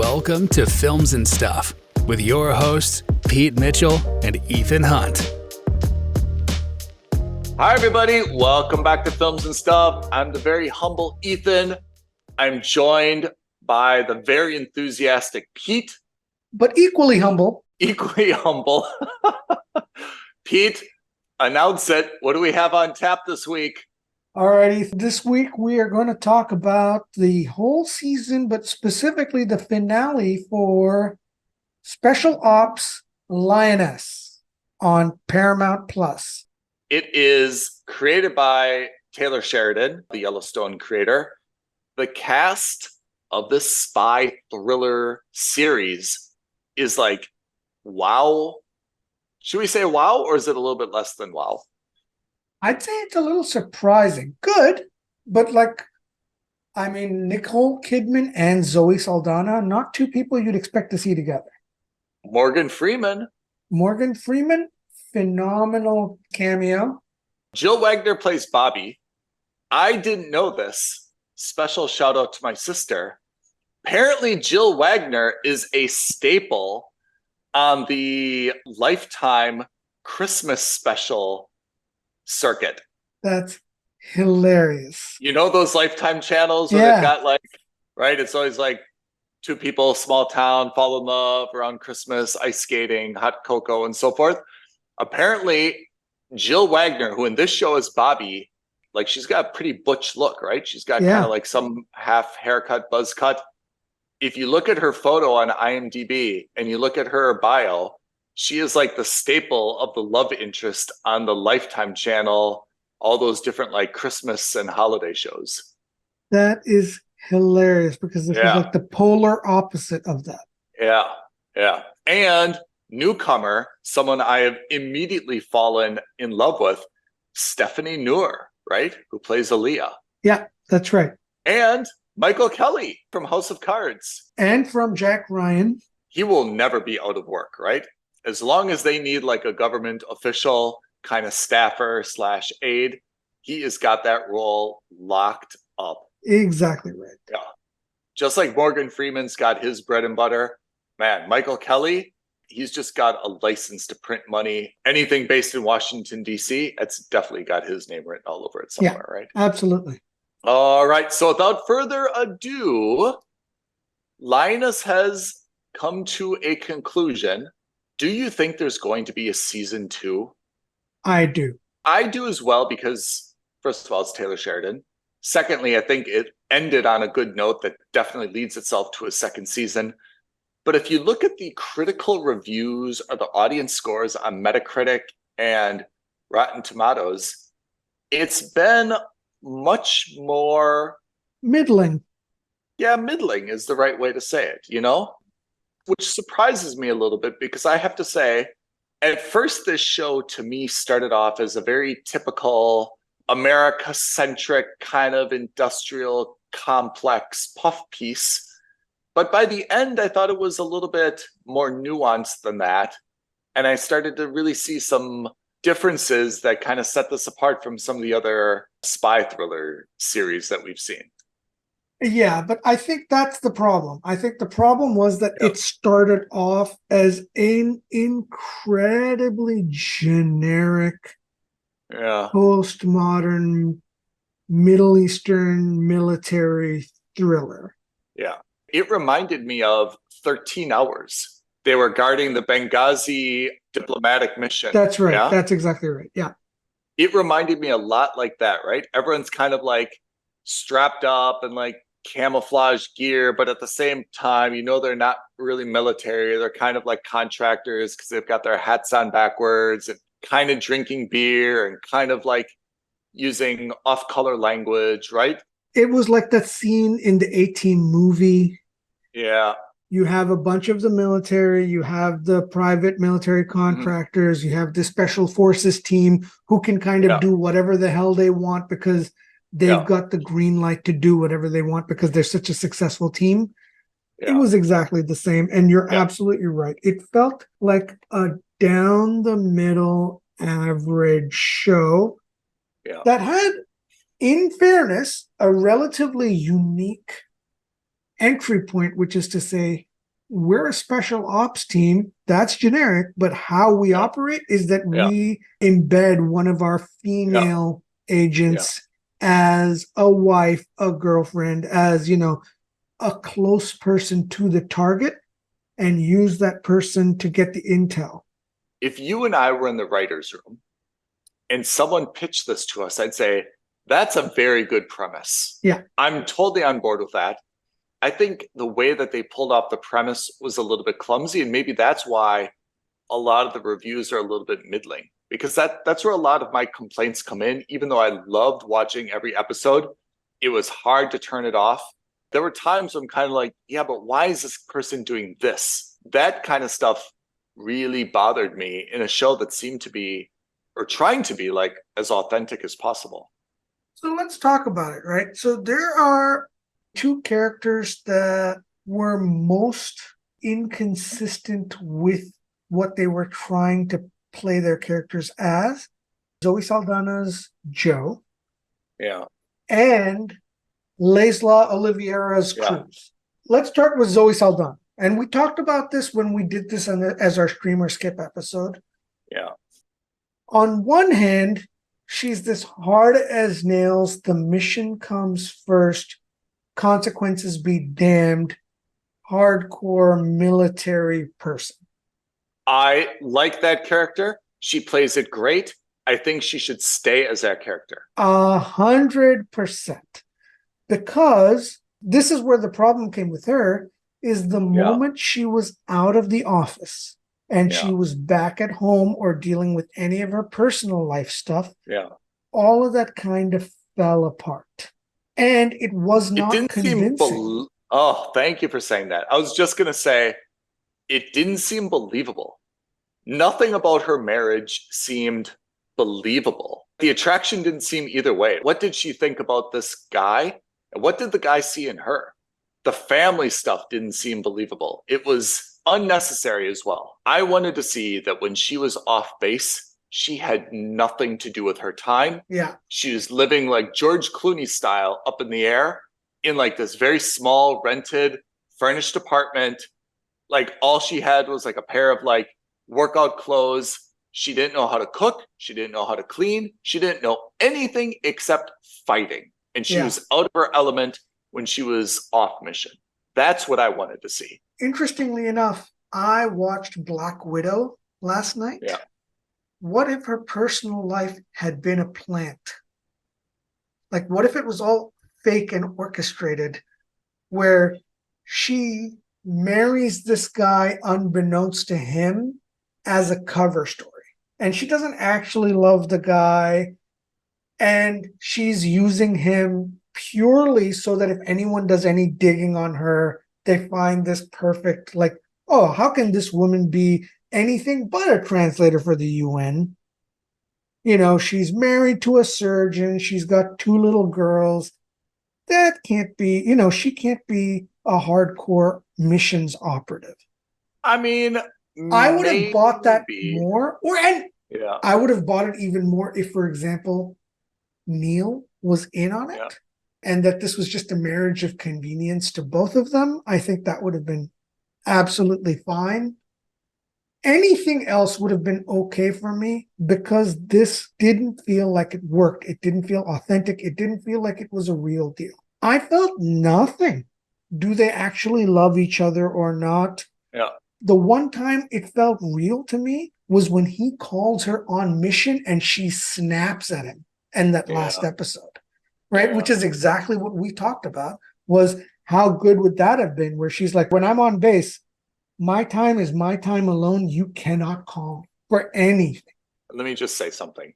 Welcome to Films and Stuff with your hosts, Pete Mitchell and Ethan Hunt. Hi, everybody. Welcome back to Films and Stuff. I'm the very humble Ethan. I'm joined by the very enthusiastic Pete. But equally humble. Equally humble. Pete, announce it. What do we have on tap this week? Alrighty, this week we are going to talk about the whole season, but specifically the finale for Special Ops Lioness on Paramount Plus. It is created by Taylor Sheridan, the Yellowstone creator. The cast of this spy thriller series is like, wow. Should we say wow, or is it a little bit less than wow? I'd say it's a little surprising. Good, but Nicole Kidman and Zoe Saldana, not two people you'd expect to see together. Morgan Freeman, phenomenal cameo. Jill Wagner plays Bobby. I didn't know this. Special shout out to my sister. Apparently, Jill Wagner is a staple on the Lifetime Christmas special circuit. That's hilarious. You know those Lifetime channels where they've got right? It's always like two people, small town, fall in love around Christmas, ice skating, hot cocoa, and so forth. Apparently, Jill Wagner, who in this show is Bobby, like she's got a pretty butch look, right? She's got kind of like some half haircut, buzz cut. If you look at her photo on IMDb and you look at her bio, she is like the staple of the love interest on the Lifetime channel, all those different like Christmas and holiday shows. That is hilarious because this is like the polar opposite of that. Yeah. And newcomer, someone I have immediately fallen in love with, Stephanie Noor, right? Who plays Aaliyah. Yeah, that's right. And Michael Kelly from House of Cards. And from Jack Ryan. He will never be out of work, right? As long as they need like a government official kind of staffer / aide, he has got that role locked up. Exactly right. Yeah. Just like Morgan Freeman's got his bread and butter, man, Michael Kelly, he's just got a license to print money. Anything based in Washington, D.C., it's definitely got his name written all over it somewhere, right? Absolutely. All right. So without further ado, Lioness has come to a conclusion. Do you think there's going to be a season 2? I do. I do as well because, first of all, it's Taylor Sheridan. Secondly, I think it ended on a good note that definitely leads itself to a second season. But if you look at the critical reviews or the audience scores on Metacritic and Rotten Tomatoes, it's been much more... middling. Yeah, middling is the right way to say it, you know? Which surprises me a little bit because I have to say, at first this show to me started off as a very typical America-centric kind of industrial complex puff piece. But by the end, I thought it was a little bit more nuanced than that. And I started to really see some differences that kind of set this apart from some of the other spy thriller series that we've seen. Yeah, but I think that's the problem. I think the problem was that it started off as an incredibly generic postmodern Middle Eastern military thriller. Yeah. It reminded me of 13 Hours. They were guarding the Benghazi diplomatic mission. That's right. Yeah? That's exactly right. Yeah. It reminded me a lot like that, right? Everyone's kind of like strapped up and like camouflage gear, but at the same time, you know, they're not really military. They're kind of like contractors because they've got their hats on backwards and kind of drinking beer and kind of like using off-color language, right? It was like that scene in the 18 movie. Yeah. You have a bunch of the military, you have the private military contractors, you have the special forces team who can kind of do whatever the hell they want because they've got the green light to do whatever they want because they're such a successful team. It was exactly the same. And you're absolutely right. It felt like a down the middle average show that had, in fairness, a relatively unique entry point, which is to say we're a special ops team. That's generic, but how we operate is that we embed one of our female agents as a wife, a girlfriend, as, you know, a close person to the target, and use that person to get the intel. If you and I were in the writer's room and someone pitched this to us, I'd say, that's a very good premise. Yeah. I'm totally on board with that. I think the way that they pulled off the premise was a little bit clumsy, and maybe that's why a lot of the reviews are a little bit middling, because that's where a lot of my complaints come in. Even though I loved watching every episode, it was hard to turn it off. There were times when I'm kind of like, yeah, but why is this person doing this? That kind of stuff really bothered me in a show that seemed to be, or trying to be, like as authentic as possible. So let's talk about it, right? So there are two characters that were most inconsistent with what they were trying to play their characters as. Zoe Saldana's Joe. Yeah. And Lesla Oliveira's Cruz. Let's start with Zoe Saldana. And we talked about this when we did this as our streamer skip episode. Yeah. On one hand, she's this hard as nails, the mission comes first, consequences be damned, hardcore military person. I like that character. She plays it great. I think she should stay as that character. 100%. Because this is where the problem came with her, is the moment she was out of the office and she was back at home or dealing with any of her personal life stuff, all of that kind of fell apart. And it was not convincing. Oh, thank you for saying that. I was just going to say, it didn't seem believable. Nothing about her marriage seemed believable. The attraction didn't seem either way. What did she think about this guy? And what did the guy see in her? The family stuff didn't seem believable. It was unnecessary as well. I wanted to see that when she was off base, she had nothing to do with her time. Yeah. She was living like George Clooney style up in the air in like this very small rented furnished apartment. Like all she had was like a pair of like workout clothes. She didn't know how to cook. She didn't know how to clean. She didn't know anything except fighting. And she was out of her element when she was off mission. That's what I wanted to see. Interestingly enough, I watched Black Widow last night. Yeah. What if her personal life had been a plant? Like, what if it was all fake and orchestrated, where she marries this guy unbeknownst to him as a cover story, and she doesn't actually love the guy, and she's using him purely so that if anyone does any digging on her, they find this perfect, like, oh, how can this woman be anything but a translator for the UN? You know, she's married to a surgeon. She's got 2 little girls. That can't be, you know, she can't be a hardcore missions operative. I mean, I would have bought that more, I would have bought it even more if, for example, Neil was in on it and that this was just a marriage of convenience to both of them. I think that would have been absolutely fine. Anything else would have been okay for me, because this didn't feel like it worked. It didn't feel authentic. It didn't feel like it was a real deal. I felt nothing. Do they actually love each other or not? Yeah. The one time it felt real to me was when he calls her on mission and she snaps at him in that last episode, right? Yeah. Which is exactly what we talked about, was how good would that have been, where she's like, when I'm on base, my time is my time alone. You cannot call me for anything. Let me just say something.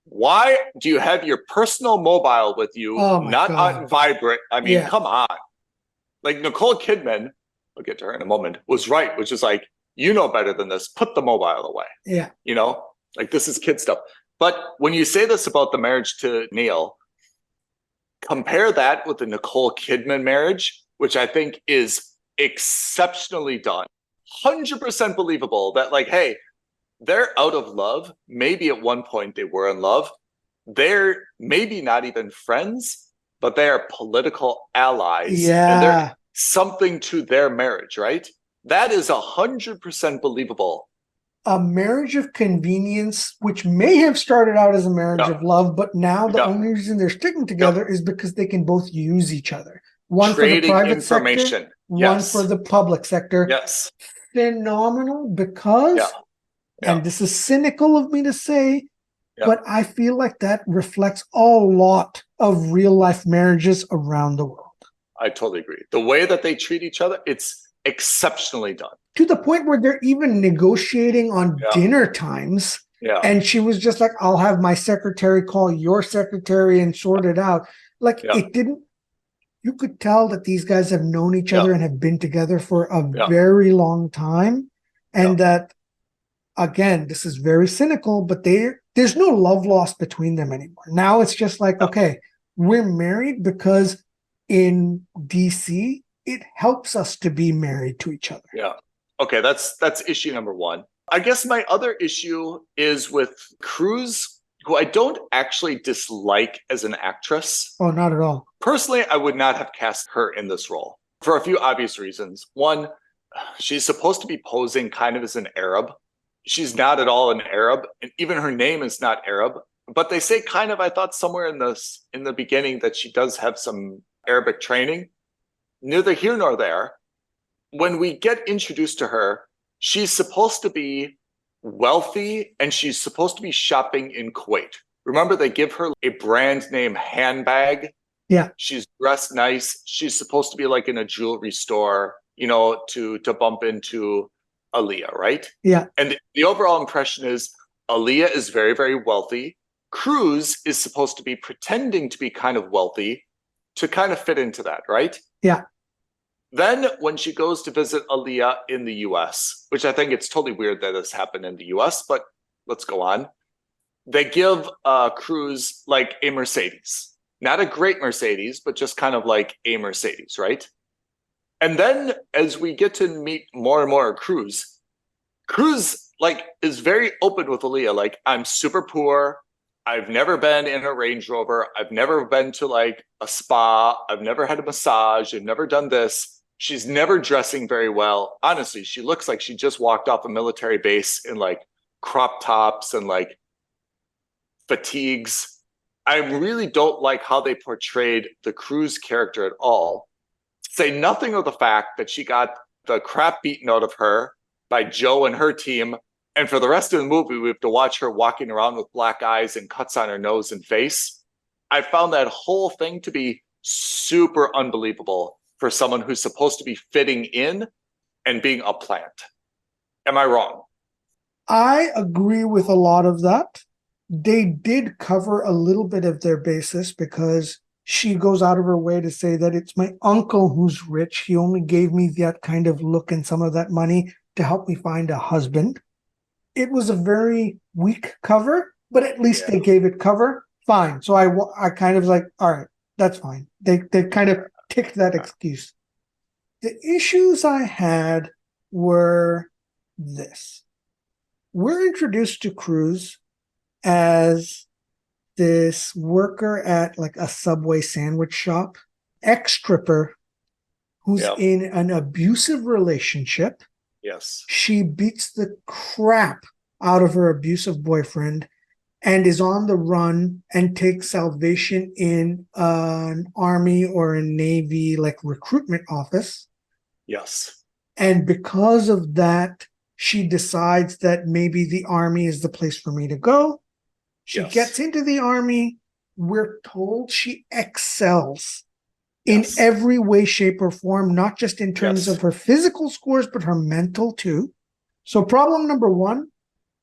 Why do you have your personal mobile with you, not on vibrate? I mean, come on. Like Nicole Kidman, I'll get to her in a moment, was right, which is like, you know better than this. Put the mobile away. Yeah. You know, like this is kid stuff. But when you say this about the marriage to Neil, compare that with the Nicole Kidman marriage, which I think is exceptionally done. 100% believable that, like, hey, they're out of love. Maybe at one point they were in love. They're maybe not even friends, but they are political allies. Yeah. And they're something to their marriage, right? That is 100% believable. A marriage of convenience, which may have started out as a marriage of love, but now the only reason they're sticking together is because they can both use each other. One Trading for the private information. sector, one for the public sector. Yes. Phenomenal because, and this is cynical of me to say, but I feel like that reflects a lot of real life marriages around the world. I totally agree. The way that they treat each other, it's exceptionally done. To the point where they're even negotiating on dinner times. Yeah. And she was just like, I'll have my secretary call your secretary and sort it out. Like it didn't, you could tell that these guys have known each other and have been together for a very long time. And that, again, this is very cynical, but there's no love lost between them anymore. Now it's just like, okay, we're married because in DC, it helps us to be married to each other. Yeah. Okay, that's issue number one. I guess my other issue is with Cruz, who I don't actually dislike as an actress. Oh, not at all. Personally, I would not have cast her in this role for a few obvious reasons. One, she's supposed to be posing kind of as an Arab. She's not at all an Arab, and even her name is not Arab. But they say kind of, I thought somewhere in the beginning that she does have some Arabic training. Neither here nor there. When we get introduced to her, she's supposed to be wealthy and she's supposed to be shopping in Kuwait. Remember, they give her a brand name handbag. Yeah. She's dressed nice. She's supposed to be like in a jewelry store, you know, to bump into Aaliyah, right? Yeah. And the overall impression is Aaliyah is very, very wealthy. Cruz is supposed to be pretending to be kind of wealthy to kind of fit into that, right? Yeah. Then when she goes to visit Aaliyah in the US, which I think it's totally weird that this happened in the US, but let's go on. They give Cruz like a Mercedes. Not a great Mercedes, but just kind of like a Mercedes, right? And then as we get to meet more and more of Cruz like is very open with Aaliyah. Like, I'm super poor. I've never been in a Range Rover. I've never been to like a spa. I've never had a massage. I've never done this. She's never dressing very well. Honestly, she looks like she just walked off a military base in like crop tops and like fatigues. I really don't like how they portrayed the Cruz character at all. Say nothing of the fact that she got the crap beaten out of her by Joe and her team. And for the rest of the movie, we have to watch her walking around with black eyes and cuts on her nose and face. I found that whole thing to be super unbelievable for someone who's supposed to be fitting in and being a plant. Am I wrong? I agree with a lot of that. They did cover a little bit of their basis because she goes out of her way to say that it's my uncle who's rich. He only gave me that kind of look and some of that money to help me find a husband. It was a very weak cover, but at least they gave it cover. Fine. So I kind of like, all right, that's fine. They kind of ticked that excuse. The issues I had were this. We're introduced to Cruz as this worker at like a Subway sandwich shop, ex-stripper who's in an abusive relationship. Yes. She beats the crap out of her abusive boyfriend and is on the run and takes salvation in an army or a Navy like recruitment office. Yes. And because of that, she decides that maybe the army is the place for me to go. She gets into the army. We're told she excels in every way, shape, or form, not just in terms of her physical scores, but her mental too. So problem number one,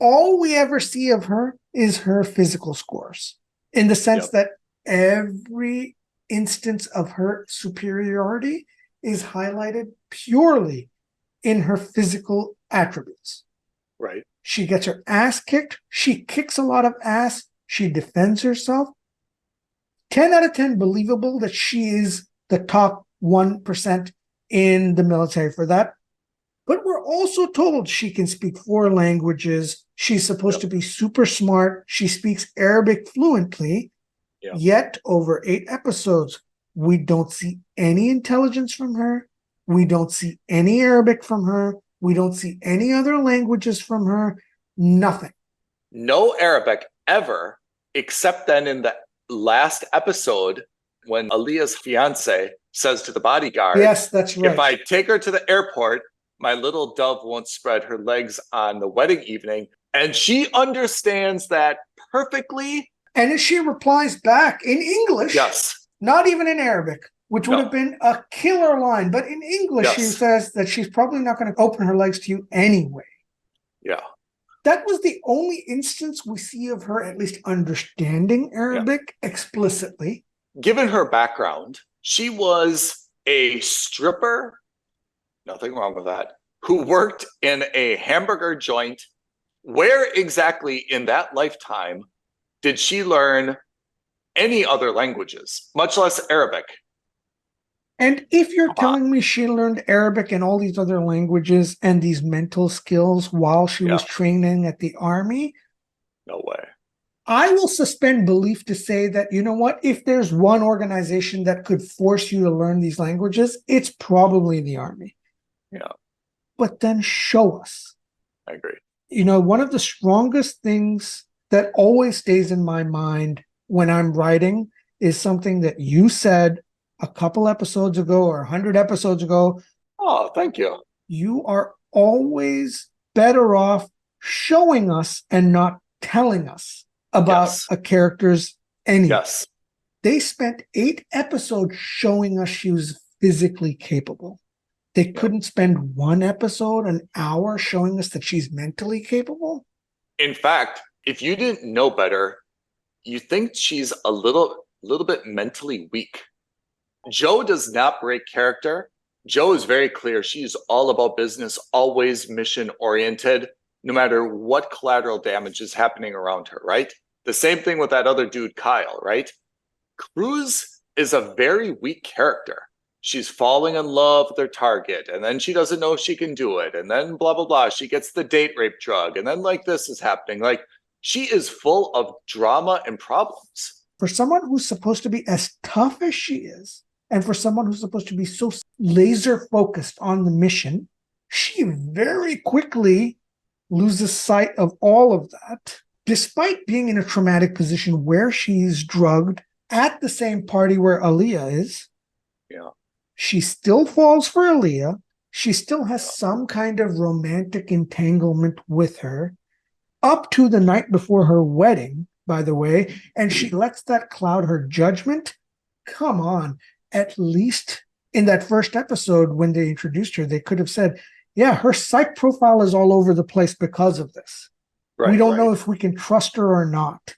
all we ever see of her is her physical scores, in the sense that every instance of her superiority is highlighted purely in her physical attributes. Right. She gets her ass kicked. She kicks a lot of ass. She defends herself. 10 out of 10 believable that she is the top 1% in the military for that. But we're also told she can speak 4 languages. She's supposed to be super smart. She speaks Arabic fluently. Yet over 8 episodes, we don't see any intelligence from her. We don't see any Arabic from her. We don't see any other languages from her. Nothing. No Arabic ever, except then in the last episode when Aaliyah's fiance says to the bodyguard, yes, that's right. If I take her to the airport, my little dove won't spread her legs on the wedding evening. And she understands that perfectly. And she replies back in English. Yes. Not even in Arabic, which would have been a killer line. But in English, she says that she's probably not going to open her legs to you anyway. Yeah. That was the only instance we see of her at least understanding Arabic explicitly. Given her background, she was a stripper, nothing wrong with that, who worked in a hamburger joint. Where exactly in that lifetime did she learn any other languages, much less Arabic? And if you're telling me she learned Arabic and all these other languages and these mental skills while she was training at the army, no way. I will suspend belief to say that, you know what, if there's one organization that could force you to learn these languages, it's probably the army. Yeah. But then show us. I agree. You know, one of the strongest things that always stays in my mind when I'm writing is something that you said a couple episodes ago or 100 episodes ago. Oh, thank you. You are always better off showing us and not telling us about a character's ending. Yes. They spent 8 episodes showing us she was physically capable. They couldn't spend 1 episode, an hour, showing us that she's mentally capable? In fact, if you didn't know better, you think she's a little bit mentally weak. Jo does not break character. Jo is very clear. She's all about business, always mission-oriented, no matter what collateral damage is happening around her, right? The same thing with that other dude, Kyle, right? Cruz is a very weak character. She's falling in love with her target, and then she doesn't know if she can do it, and then blah, blah, blah. She gets the date rape drug, and then like this is happening. Like, she is full of drama and problems. For someone who's supposed to be as tough as she is, and for someone who's supposed to be so laser focused on the mission, she very quickly loses sight of all of that, despite being in a traumatic position where she's drugged at the same party where Aaliyah is. Yeah. She still falls for Aaliyah. She still has some kind of romantic entanglement with her up to the night before her wedding, by the way, and she lets that cloud her judgment. Come on. At least in that first episode when they introduced her, they could have said, yeah, her psych profile is all over the place because of this. Right, we don't know if we can trust her or not.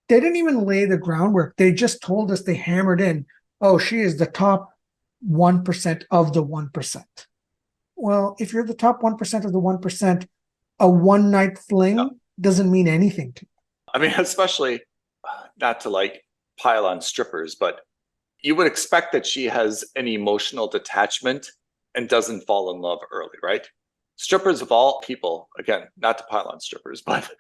They didn't even lay the groundwork. They just told us, they hammered in, oh, she is the top 1% of the 1%. Well, if you're the top 1% of the 1%, a one-night fling doesn't mean anything to you. I mean, especially, not to like pile on strippers, but you would expect that she has an emotional detachment and doesn't fall in love early, right? Strippers of all people, again, not to pile on strippers, but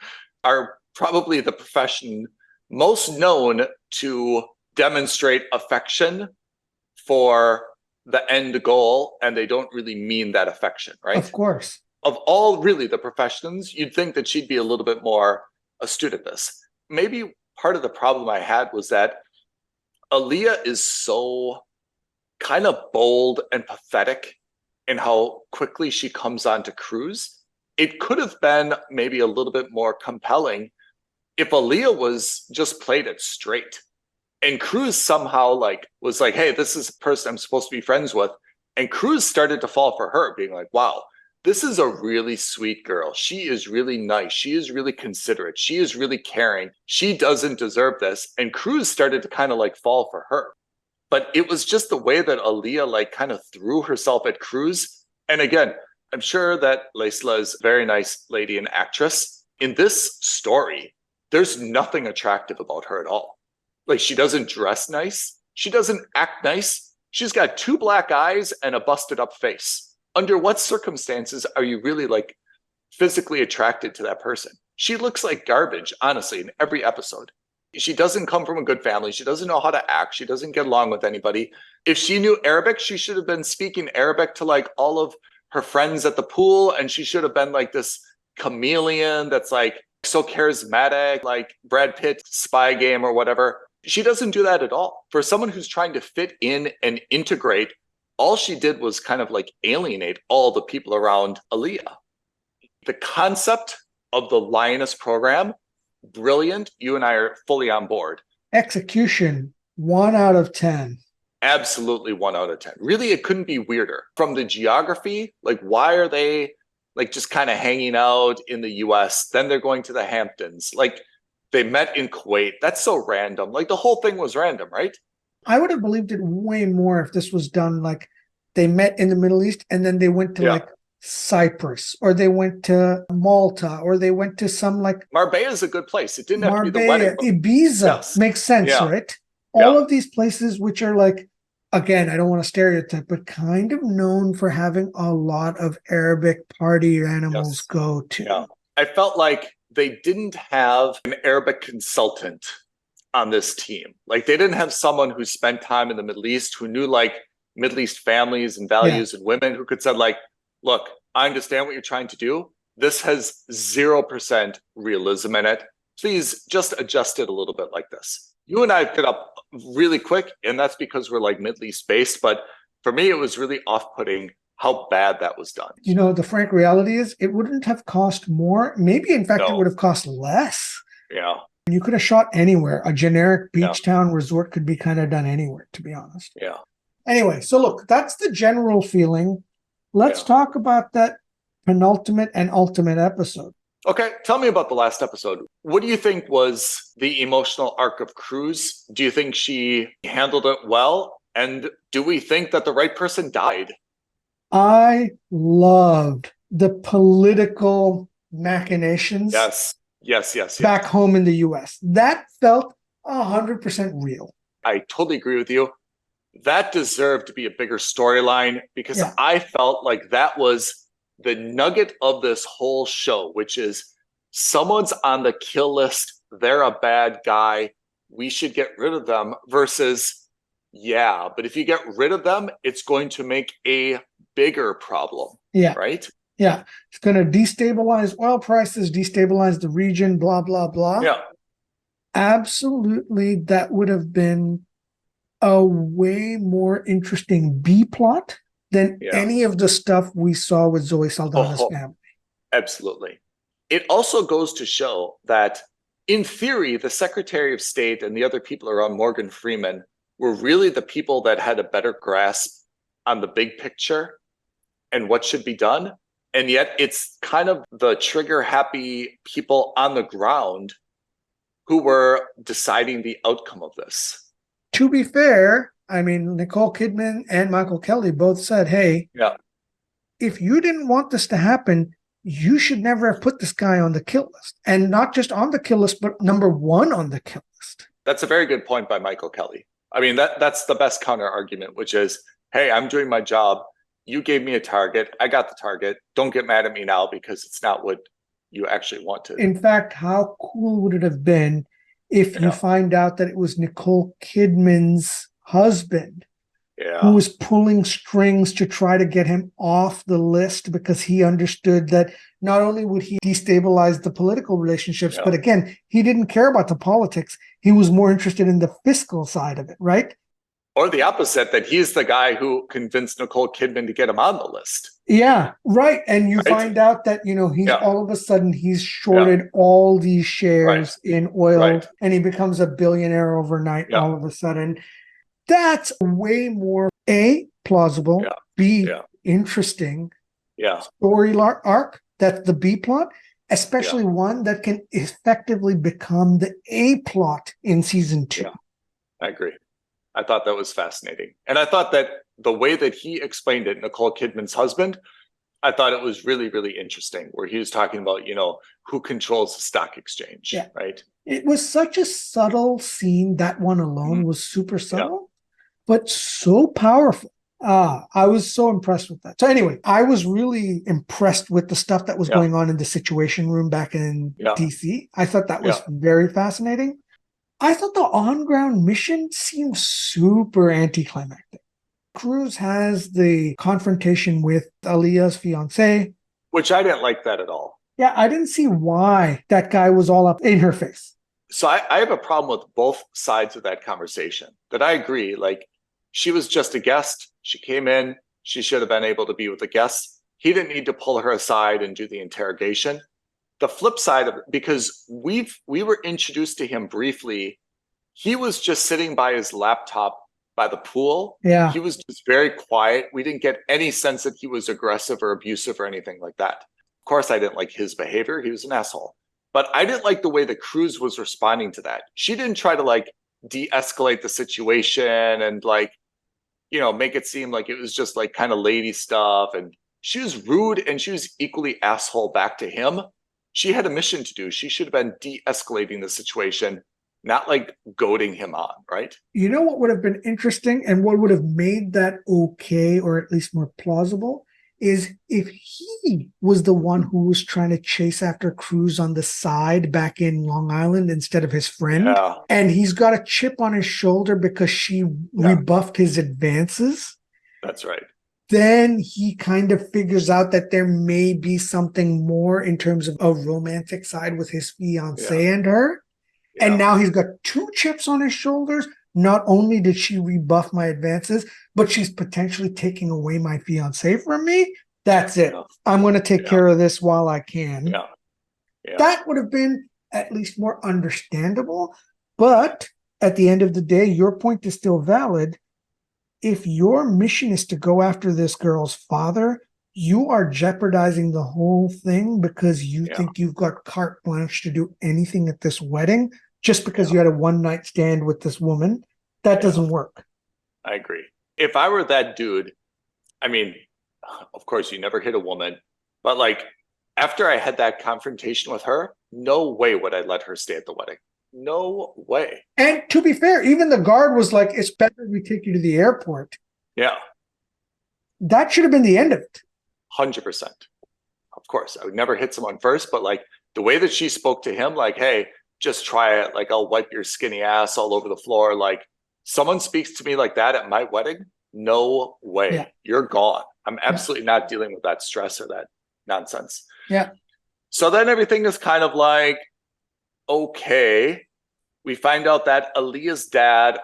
are probably the profession most known to demonstrate affection for the end goal, and they don't really mean that affection, right? Of course. Of all really the professions, you'd think that she'd be a little bit more astute at this. Maybe part of the problem I had was that Aaliyah is so kind of bold and pathetic in how quickly she comes on to Cruz. It could have been maybe a little bit more compelling if Aaliyah was just played it straight. And Cruz somehow was like, hey, this is a person I'm supposed to be friends with. And Cruz started to fall for her, being like, wow, this is a really sweet girl. She is really nice. She is really considerate. She is really caring. She doesn't deserve this. And Cruz started to kind of fall for her. But it was just the way that Aaliyah kind of threw herself at Cruz. And again, I'm sure that Laisla is a very nice lady and actress. In this story, there's nothing attractive about her at all. She doesn't dress nice. She doesn't act nice. She's got 2 black eyes and a busted up face. Under what circumstances are you really physically attracted to that person? She looks like garbage, honestly, in every episode. She doesn't come from a good family. She doesn't know how to act. She doesn't get along with anybody. If she knew Arabic, she should have been speaking Arabic to like all of her friends at the pool. And she should have been like this chameleon that's like so charismatic, like Brad Pitt Spy Game or whatever. She doesn't do that at all. For someone who's trying to fit in and integrate, all she did was kind of like alienate all the people around Aaliyah. The concept of the Lioness program, brilliant. You and I are fully on board. Execution, 1 out of 10. Absolutely 1 out of 10. Really, it couldn't be weirder. From the geography, like why are they like just kind of hanging out in the US? Then they're going to the Hamptons. Like they met in Kuwait. That's so random. Like the whole thing was random, right? I would have believed it way more if this was done like they met in the Middle East and then they went to like Cyprus, or they went to Malta, or they went to some like Marbella is a good place. It didn't have to be the wedding. Ibiza makes sense, right? All of these places which are like, again, I don't want to stereotype, but kind of known for having a lot of Arabic party animals go to. Yeah. I felt like they didn't have an Arabic consultant on this team. Like they didn't have someone who spent time in the Middle East, who knew like Middle East families and values and women, who could say like, look, I understand what you're trying to do. This has 0% realism in it. Please just adjust it a little bit like this. You and I picked up really quick, and that's because we're like Middle East based. But for me, it was really off-putting how bad that was done. You know, the frank reality is it wouldn't have cost more. Maybe, in fact, it would have cost less. Yeah. You could have shot anywhere. A generic beach town resort could be kind of done anywhere, to be honest. Yeah. Anyway, so look, that's the general feeling. Let's talk about that penultimate and ultimate episode. Okay, tell me about the last episode. What do you think was the emotional arc of Cruz? Do you think she handled it well? And do we think that the right person died? I loved the political machinations. Yes. Back home in the US. That felt 100% real. I totally agree with you. That deserved to be a bigger storyline because I felt like that was the nugget of this whole show, which is someone's on the kill list. They're a bad guy. We should get rid of them versus, but if you get rid of them, it's going to make a bigger problem. Right? Yeah. It's going to destabilize oil prices, destabilize the region, blah, blah, blah. Yeah. Absolutely. That would have been a way more interesting B plot than any of the stuff we saw with Zoe Saldana's family. Absolutely. It also goes to show that, in theory, the Secretary of State and the other people around Morgan Freeman were really the people that had a better grasp on the big picture and what should be done. And yet it's kind of the trigger-happy people on the ground who were deciding the outcome of this. To be fair, I mean, Nicole Kidman and Michael Kelly both said, hey, if you didn't want this to happen, you should never have put this guy on the kill list. And not just on the kill list, but number 1 on the kill list. That's a very good point by Michael Kelly. I mean, that's the best counter argument, which is, hey, I'm doing my job. You gave me a target. I got the target. Don't get mad at me now because it's not what you actually wanted. In fact, how cool would it have been if you find out that it was Nicole Kidman's husband who was pulling strings to try to get him off the list because he understood that not only would he destabilize the political relationships, but again, he didn't care about the politics. He was more interested in the fiscal side of it, right? Or the opposite, that he's the guy who convinced Nicole Kidman to get him on the list. Yeah, right. And you find out that, he's all of a sudden he's shorted all these shares in oil and he becomes a billionaire overnight all of a sudden. That's way more A, plausible, B, interesting story arc. That's the B plot, especially one that can effectively become the A plot in season 2. Yeah, I agree. I thought that was fascinating. And I thought that the way that he explained it, Nicole Kidman's husband, I thought it was really, really interesting, where he was talking about, who controls the stock exchange, right? It was such a subtle scene. That one alone was super subtle, but so powerful. I was so impressed with that. So anyway, I was really impressed with the stuff that was going on in the Situation Room back in DC. I thought that was very fascinating. I thought the on-ground mission seemed super anticlimactic. Cruz has the confrontation with Aaliyah's fiance. Which I didn't like that at all. Yeah, I didn't see why that guy was all up in her face. So I have a problem with both sides of that conversation. That I agree, like, she was just a guest. She came in. She should have been able to be with the guests. He didn't need to pull her aside and do the interrogation. The flip side of it, because we were introduced to him briefly, he was just sitting by his laptop by the pool. Yeah. He was just very quiet. We didn't get any sense that he was aggressive or abusive or anything like that. Of course, I didn't like his behavior. He was an asshole. But I didn't like the way that Cruz was responding to that. She didn't try to like de-escalate the situation and like, you know, make it seem like it was just like kind of lady stuff. And she was rude and she was equally asshole back to him. She had a mission to do. She should have been de-escalating the situation, not like goading him on, right? You know what would have been interesting and what would have made that okay, or at least more plausible, is if he was the one who was trying to chase after Cruz on the side back in Long Island instead of his friend. Yeah. And he's got a chip on his shoulder because she rebuffed his advances. That's right. Then he kind of figures out that there may be something more in terms of a romantic side with his fiance and her. Yeah. And now he's got two chips on his shoulders. Not only did she rebuff my advances, but she's potentially taking away my fiance from me. That's it. I'm going to take care of this while I can. Yeah. That would have been at least more understandable. But at the end of the day, your point is still valid. If your mission is to go after this girl's father, you are jeopardizing the whole thing because you think you've got carte blanche to do anything at this wedding just because you had a one-night stand with this woman. That doesn't work. I agree. If I were that dude, I mean, of course, you never hit a woman, but like after I had that confrontation with her, no way would I let her stay at the wedding. No way. And to be fair, even the guard was like, it's better we take you to the airport. Yeah. That should have been the end of it. 100%. Of course, I would never hit someone first, but like the way that she spoke to him, like, hey, just try it. Like, I'll wipe your skinny ass all over the floor. Like, someone speaks to me like that at my wedding, no way. Yeah. You're gone. I'm absolutely not dealing with that stress or that nonsense. Yeah. So then everything is kind of like, okay. We find out that Aaliyah's dad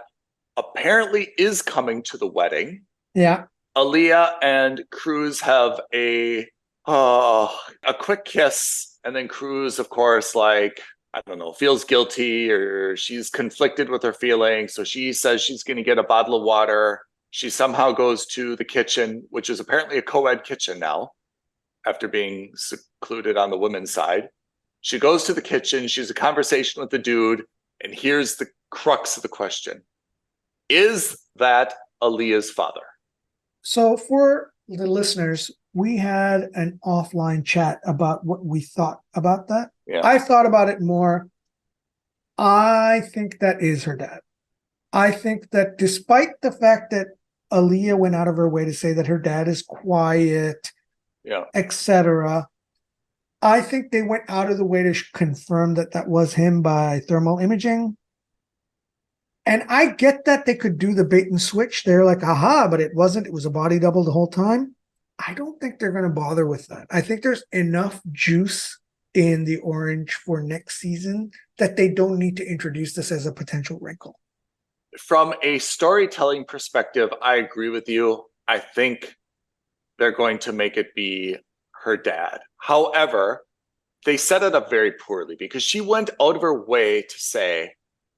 apparently is coming to the wedding. Yeah. Aaliyah and Cruz have a quick kiss, and then Cruz, of course, like, I don't know, feels guilty or she's conflicted with her feelings. So she says she's going to get a bottle of water. She somehow goes to the kitchen, which is apparently a co-ed kitchen now, after being secluded on the women's side. She goes to the kitchen. She has a conversation with the dude. And here's the crux of the question. Is that Aaliyah's father? So for the listeners, we had an offline chat about what we thought about that. Yeah. I thought about it more. I think that is her dad. I think that despite the fact that Aaliyah went out of her way to say that her dad is quiet, etc., I think they went out of the way to confirm that that was him by thermal imaging. And I get that they could do the bait and switch. They're like, aha, but it wasn't. It was a body double the whole time. I don't think they're going to bother with that. I think there's enough juice in the orange for next season that they don't need to introduce this as a potential wrinkle. From a storytelling perspective, I agree with you. I think they're going to make it be her dad. However, they set it up very poorly because she went out of her way to say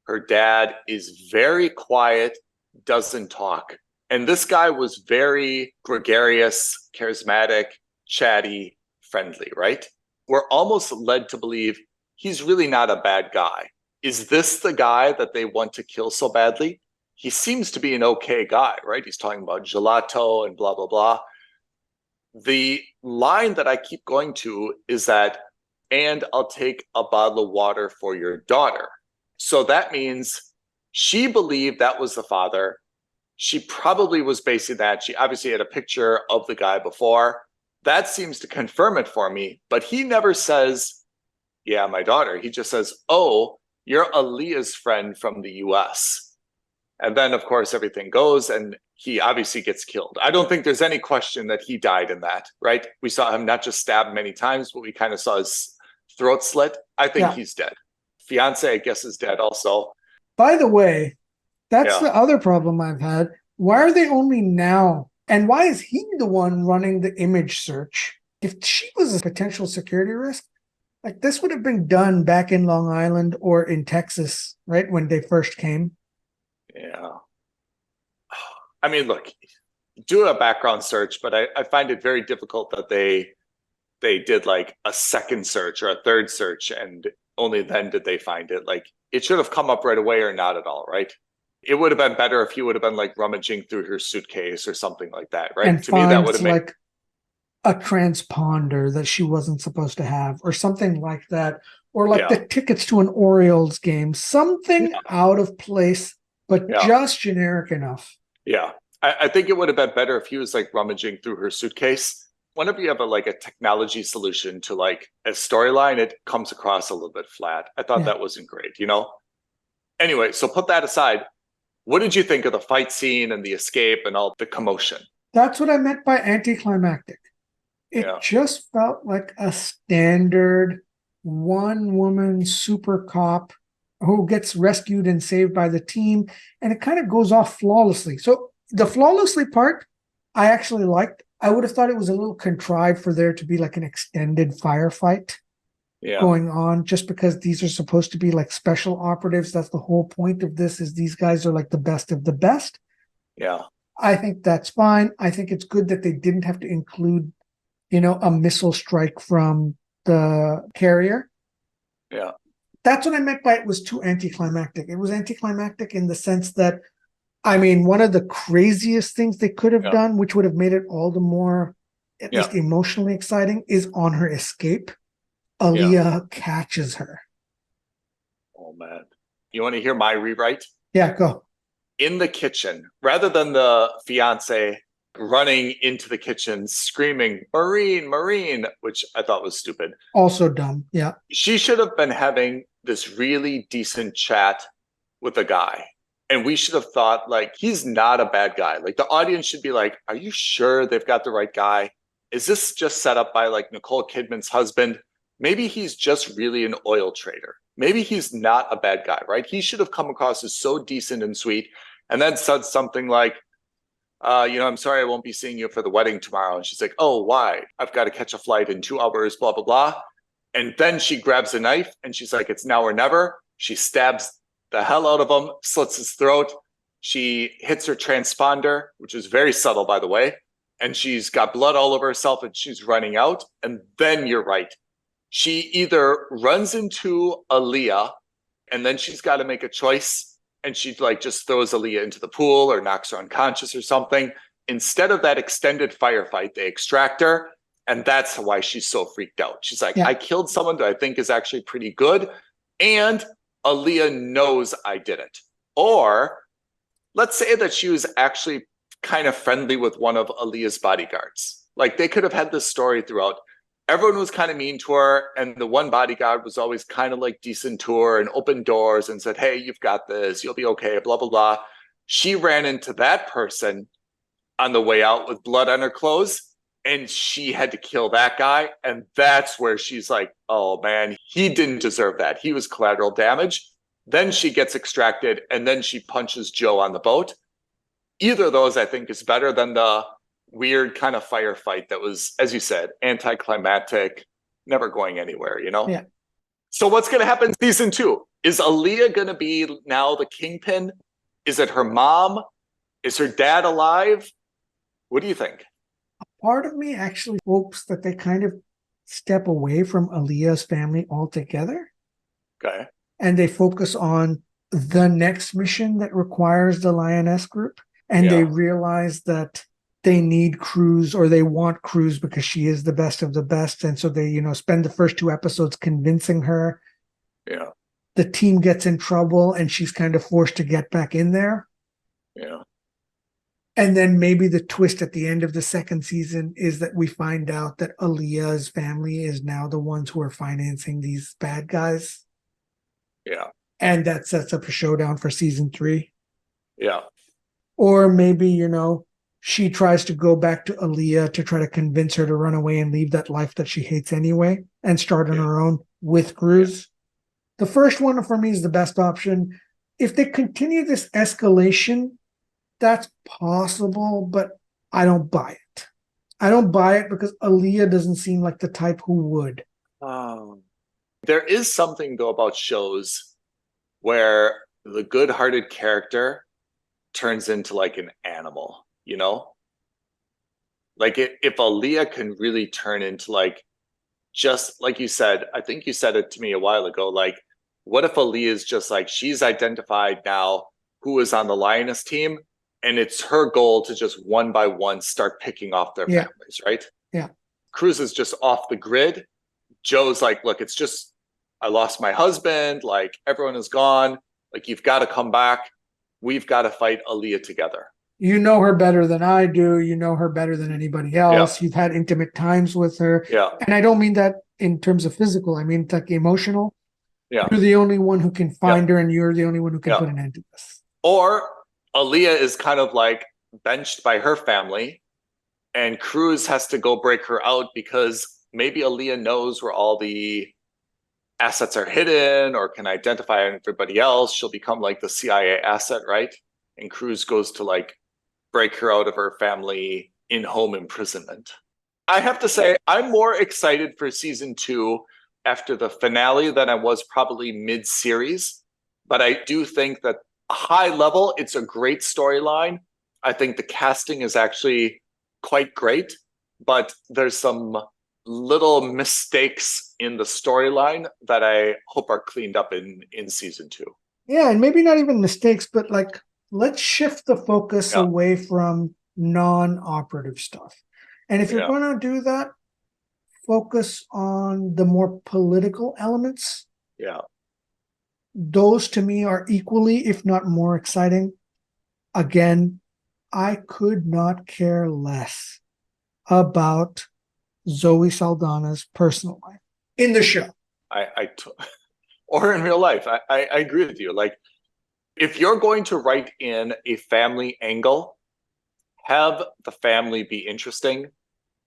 her dad is very quiet, doesn't talk. And this guy was very gregarious, charismatic, chatty, friendly, right? We're almost led to believe he's really not a bad guy. Is this the guy that they want to kill so badly? He seems to be an okay guy, right? He's talking about gelato and blah, blah, blah. The line that I keep going to is that, and I'll take a bottle of water for your daughter. So that means she believed that was the father. She probably was basing that. She obviously had a picture of the guy before. That seems to confirm it for me. But he never says, yeah, my daughter. He just says, oh, you're Aaliyah's friend from the US. And then, of course, everything goes and he obviously gets killed. I don't think there's any question that he died in that, right? We saw him not just stabbed many times, but we kind of saw his throat slit. I think he's dead. Fiance, I guess, is dead also. By the way, that's the other problem I've had. Why are they only now? And why is he the one running the image search? If she was a potential security risk, like this would have been done back in Long Island or in Texas, right? When they first came. Yeah. I mean, look, do a background search, but I find it very difficult that they did like a second search or a third search and only then did they find it. Like it should have come up right away or not at all, right? It would have been better if you would have been like rummaging through her suitcase or something like that, right? And to me, that would have made like a transponder that she wasn't supposed to have or something like that. Or like the tickets to an Orioles game, something out of place, but just generic enough. Yeah. I think it would have been better if he was like rummaging through her suitcase. Whenever you have a technology solution to like a storyline, it comes across a little bit flat. I thought that wasn't great, you know? Anyway, so put that aside. What did you think of the fight scene and the escape and all the commotion? That's what I meant by anticlimactic. It just felt like a standard one-woman super cop who gets rescued and saved by the team, and it kind of goes off flawlessly. So the flawlessly part, I actually liked. I would have thought it was a little contrived for there to be like an extended firefight going on, just because these are supposed to be like special operatives. That's the whole point of this, is these guys are like the best of the best. Yeah. I think that's fine. I think it's good that they didn't have to include, a missile strike from the carrier. Yeah. That's what I meant by it was too anticlimactic. It was anticlimactic in the sense that, I mean, one of the craziest things they could have done, which would have made it all the more, at least emotionally exciting, is on her escape, Aaliyah catches her. Oh, man. You want to hear my rewrite? Yeah, go. In the kitchen, rather than the fiance running into the kitchen screaming, Marine, Marine, which I thought was stupid. Also dumb, yeah. She should have been having this really decent chat with a guy. And we should have thought, like, he's not a bad guy. Like, the audience should be like, are you sure they've got the right guy? Is this just set up by, like, Nicole Kidman's husband? Maybe he's just really an oil trader. Maybe he's not a bad guy, right? He should have come across as so decent and sweet and then said something like, I'm sorry, I won't be seeing you for the wedding tomorrow. And she's like, oh, why? I've got to catch a flight in 2 hours, blah, blah, blah. And then she grabs a knife and she's like, it's now or never. She stabs the hell out of him, slits his throat. She hits her transponder, which is very subtle, by the way. And she's got blood all over herself and she's running out. And then you're right. She either runs into Aaliyah and then she's got to make a choice. And she just throws Aaliyah into the pool or knocks her unconscious or something. Instead of that extended firefight, they extract her. And that's why she's so freaked out. She's like, I killed someone that I think is actually pretty good. And Aaliyah knows I did it. Or let's say that she was actually kind of friendly with one of Aaliyah's bodyguards. Like they could have had this story throughout. Everyone was kind of mean to her. And the one bodyguard was always kind of like decent to her and opened doors and said, hey, you've got this. You'll be okay, blah, blah, blah. She ran into that person on the way out with blood on her clothes. And she had to kill that guy. And that's where she's like, oh, man, he didn't deserve that. He was collateral damage. Then she gets extracted and then she punches Joe on the boat. Either of those, I think, is better than the weird kind of firefight that was, as you said, anticlimactic, never going anywhere, Yeah. So what's going to happen in season 2? Is Aaliyah going to be now the kingpin? Is it her mom? Is her dad alive? What do you think? Part of me actually hopes that they kind of step away from Aaliyah's family altogether. Okay. And they focus on the next mission that requires the Lioness group. And they realize that they need Cruz, or they want Cruz because she is the best of the best. And so they, spend the first 2 episodes convincing her. Yeah. The team gets in trouble and she's kind of forced to get back in there. Yeah. And then maybe the twist at the end of the 2nd season is that we find out that Aaliyah's family is now the ones who are financing these bad guys. Yeah. and that sets up a showdown for season 3. Yeah. Or maybe, you know, she tries to go back to Aaliyah to try to convince her to run away and leave that life that she hates anyway and start on her own with Cruz. The first one for me is the best option. If they continue this escalation, that's possible, but I don't buy it. I don't buy it because Aaliyah doesn't seem like the type who would. There is something, though, about shows where the good-hearted character turns into like an animal, you know? Like if Aaliyah can really turn into like, just like you said, I think you said it to me a while ago, like, what if Aaliyah is just like, she's identified now who is on the Lioness team, and it's her goal to just one by one start picking off their families, right? Yeah. Cruz is just off the grid. Joe's like, look, it's just, I lost my husband, like everyone is gone, like you've got to come back. We've got to fight Aaliyah together. You know her better than I do. You know her better than anybody else. You've had intimate times with her. Yeah. And I don't mean that in terms of physical. I mean like emotional. Yeah. You're the only one who can find her, and you're the only one who can put an end to this. Or Aaliyah is kind of like benched by her family, and Cruz has to go break her out because maybe Aaliyah knows where all the assets are hidden or can identify everybody else. She'll become like the CIA asset, right? And Cruz goes to like break her out of her family in-home imprisonment. I have to say, I'm more excited for season 2 after the finale than I was probably mid-series. But I do think that high level, it's a great storyline. I think the casting is actually quite great, but there's some little mistakes in the storyline that I hope are cleaned up in season 2. Yeah, and maybe not even mistakes, but like, let's shift the focus away from non-operative stuff. And if you're going to do that, focus on the more political elements. Yeah. Those to me are equally, if not more exciting. Again, I could not care less about Zoe Saldana's personal life in the show. Or in real life. I agree with you. Like, if you're going to write in a family angle, have the family be interesting,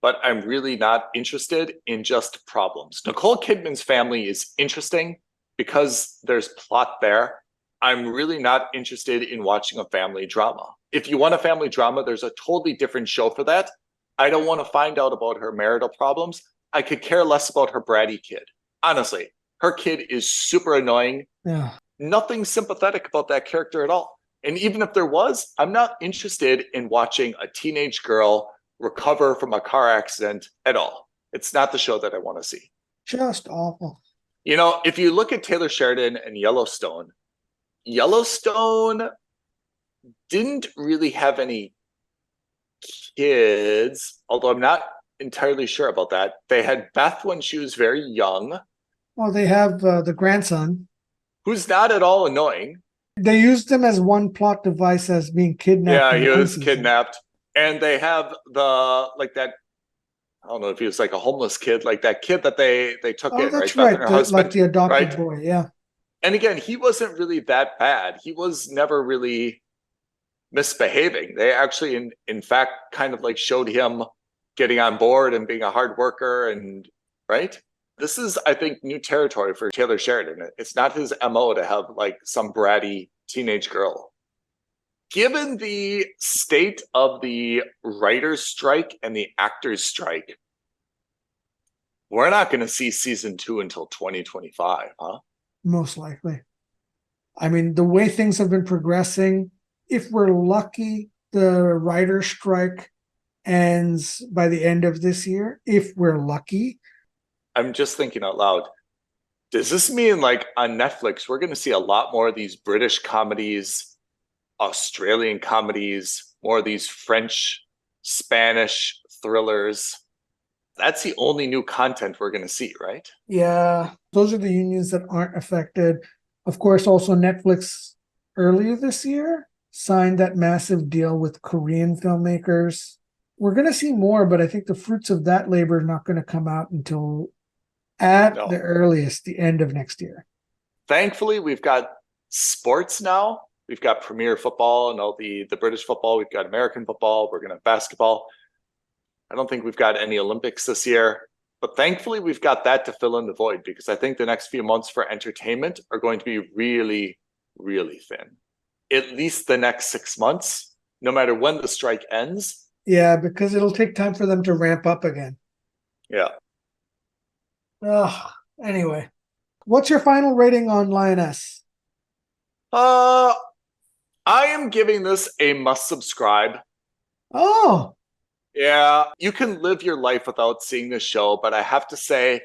but I'm really not interested in just problems. Nicole Kidman's family is interesting because there's plot there. I'm really not interested in watching a family drama. If you want a family drama, there's a totally different show for that. I don't want to find out about her marital problems. I could care less about her bratty kid. Honestly, her kid is super annoying. Yeah. Nothing sympathetic about that character at all. And even if there was, I'm not interested in watching a teenage girl recover from a car accident at all. It's not the show that I want to see. Just awful. You know, if you look at Taylor Sheridan and Yellowstone didn't really have any kids, although I'm not entirely sure about that. They had Beth when she was very young. Well, they have the grandson, who's not at all annoying. They used him as one plot device as being kidnapped. Yeah, he was kidnapped. And they have the, like that, I don't know if he was like a homeless kid, like that kid that they took in, that's right? Right, like the adopted boy, yeah. And again, he wasn't really that bad. He was never really misbehaving. They actually, in fact, kind of like showed him getting on board and being a hard worker, and right? This is, I think, new territory for Taylor Sheridan. It's not his MO to have like some bratty teenage girl. Given the state of the writer's strike and the actor's strike, we're not going to see season 2 until 2025, huh? Most likely. I mean, the way things have been progressing, if we're lucky, the writer's strike ends by the end of this year. If we're lucky. I'm just thinking out loud. Does this mean like on Netflix, we're going to see a lot more of these British comedies, Australian comedies, more of these French, Spanish thrillers? That's the only new content we're going to see, right? Yeah, those are the unions that aren't affected. Of course, also Netflix earlier this year signed that massive deal with Korean filmmakers. We're going to see more, but I think the fruits of that labor are not going to come out until the earliest, the end of next year. Thankfully, we've got sports now. We've got Premier Football and all the British football. We've got American football. We're going to have basketball. I don't think we've got any Olympics this year. But thankfully, we've got that to fill in the void, because I think the next few months for entertainment are going to be really, really thin. At least the next 6 months, no matter when the strike ends. Yeah, because it'll take time for them to ramp up again. Yeah. Anyway, what's your final rating on Lioness? I am giving this a must subscribe. Oh. Yeah, you can live your life without seeing the show, but I have to say,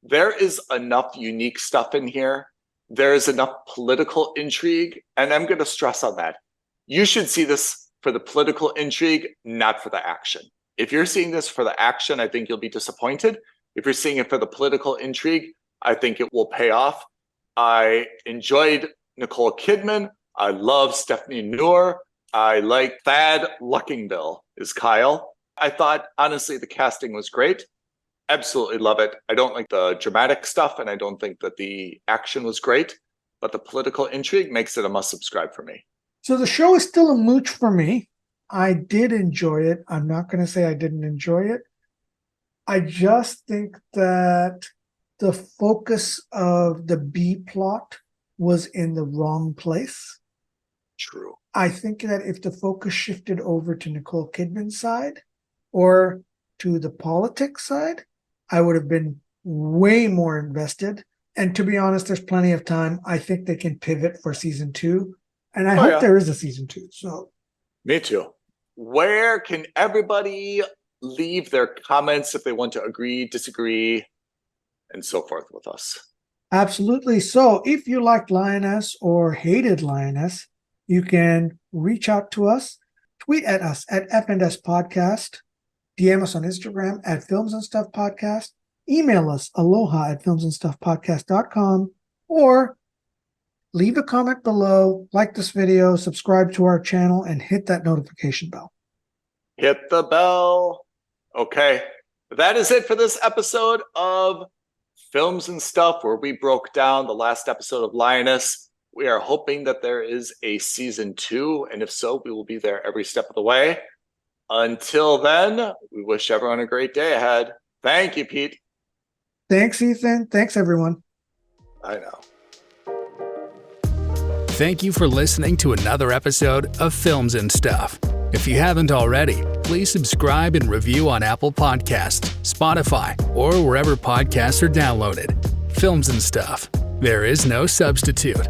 there is enough unique stuff in here. There is enough political intrigue, and I'm going to stress on that. You should see this for the political intrigue, not for the action. If you're seeing this for the action, I think you'll be disappointed. If you're seeing it for the political intrigue, I think it will pay off. I enjoyed Nicole Kidman. I love Stephanie Noor. I like Thad Luckingbill is Kyle. I thought, honestly, the casting was great. Absolutely love it. I don't like the dramatic stuff, and I don't think that the action was great, but the political intrigue makes it a must subscribe for me. So the show is still a mooch for me. I did enjoy it. I'm not going to say I didn't enjoy it. I just think that the focus of the B plot was in the wrong place. True. I think that if the focus shifted over to Nicole Kidman's side or to the politics side, I would have been way more invested. And to be honest, there's plenty of time. I think they can pivot for season 2. And I hope there is a season 2. So, me too. Where can everybody leave their comments if they want to agree, disagree, and so forth with us? Absolutely. So if you liked Lioness or hated Lioness, you can reach out to us, tweet at us at F&S Podcast, DM us on Instagram at Films and Stuff Podcast, email us aloha at filmsandstuffpodcast.com, or leave a comment below, like this video, subscribe to our channel, and hit that notification bell. Hit the bell. Okay. That is it for this episode of Films and Stuff, where we broke down the last episode of Lioness. We are hoping that there is a season 2, and if so, we will be there every step of the way. Until then, we wish everyone a great day ahead. Thank you, Pete. Thanks, Ethan. Thanks, everyone. I know. Thank you for listening to another episode of Films and Stuff. If you haven't already, please subscribe and review on Apple Podcasts, Spotify, or wherever podcasts are downloaded. Films and Stuff. There is no substitute.